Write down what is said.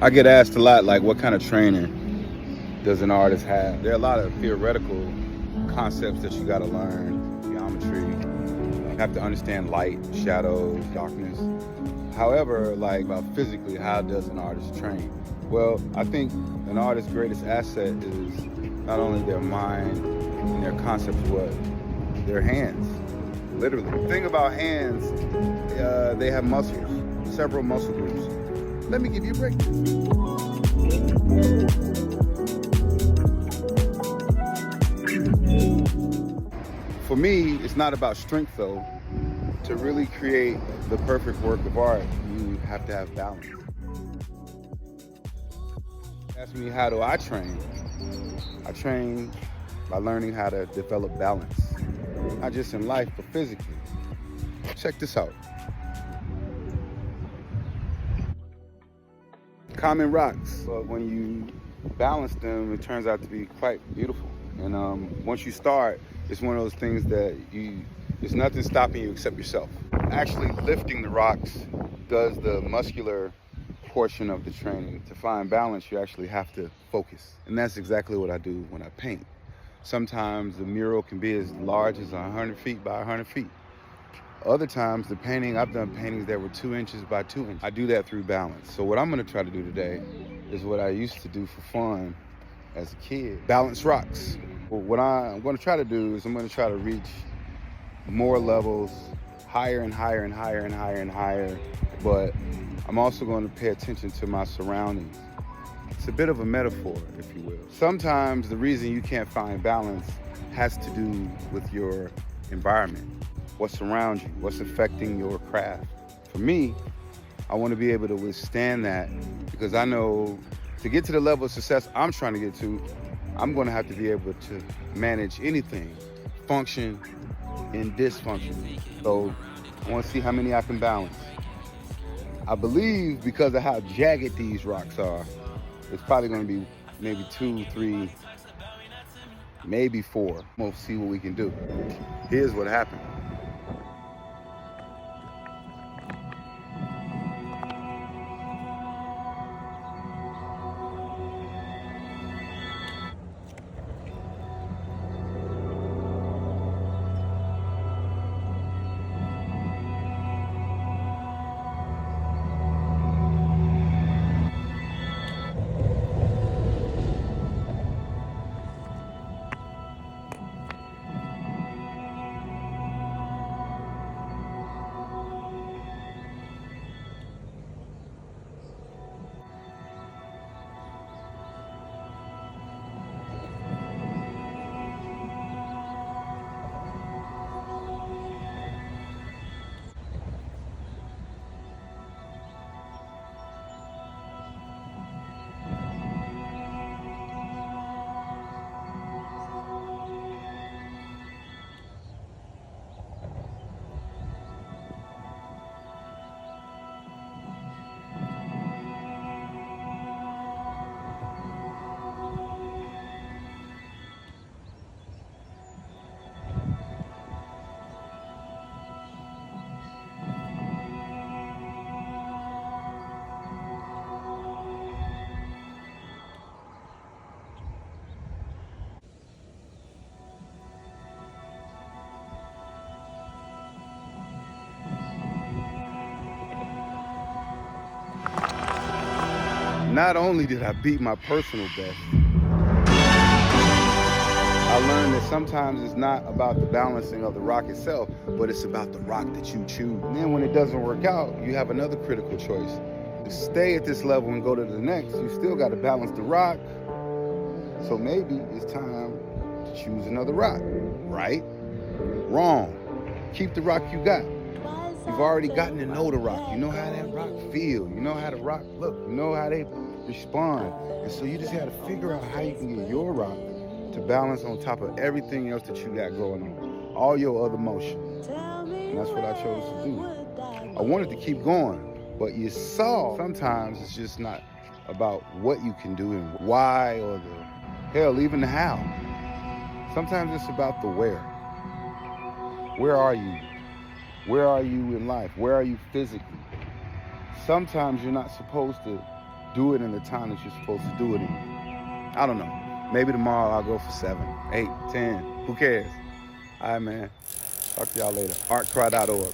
I get asked a lot, like, what kind of training does an artist have? There are a lot of theoretical concepts that you got to learn, geometry. You have to understand light, shadows, darkness. However, like, about physically, how does an artist train? Well, I think an artist's greatest asset is not only their mind and their concepts, but their hands, literally. The thing about hands, they have muscles, several muscle groups. Let me give you a break. For me, it's not about strength though. To really create the perfect work of art, you have to have balance. Ask me, how do I train? I train by learning how to develop balance, not just in life, but physically. Check this out. Common rocks, but when you balance them, it turns out to be quite beautiful. And once you start, it's one of those things that there's nothing stopping you except yourself. Actually lifting the rocks does the muscular portion of the training. To find balance, you actually have to focus. And that's exactly what I do when I paint. Sometimes the mural can be as large as 100 feet by 100 feet. Other times, I've done paintings that were 2 inches by 2 inches. I do that through balance. So what I'm gonna try to do today is what I used to do for fun as a kid, balance rocks. Well, what I'm gonna try to do is I'm gonna try to reach more levels, higher and higher and higher and higher and higher, but I'm also gonna pay attention to my surroundings. It's a bit of a metaphor, if you will. Sometimes the reason you can't find balance has to do with your environment. What's around you, what's affecting your craft. For me, I want to be able to withstand that because I know to get to the level of success I'm trying to get to, I'm going to have to be able to manage anything, function and dysfunction. So I want to see how many I can balance. I believe because of how jagged these rocks are, it's probably going to be maybe 2, 3, maybe 4. We'll see what we can do. Here's what happened. Not only did I beat my personal best, I learned that sometimes it's not about the balancing of the rock itself, but it's about the rock that you choose. And then when it doesn't work out, you have another critical choice. To stay at this level and go to the next, you still got to balance the rock. So maybe it's time to choose another rock. Right? Wrong. Keep the rock you got. You've already gotten to know the rock. You know how that rock feel. You know how the rock look. You know how they respond. And so you just got to figure out how you can get your rock to balance on top of everything else that you got going on. All your other motion. And that's what I chose to do. I wanted to keep going, but you saw sometimes it's just not about what you can do and why or hell, even the how. Sometimes it's about the where. Where are you? Where are you in life? Where are you physically? Sometimes you're not supposed to do it in the time that you're supposed to do it in. I don't know. Maybe tomorrow I'll go for 7, 8, 10. Who cares? All right, man. Talk to y'all later. ARTCRY.org.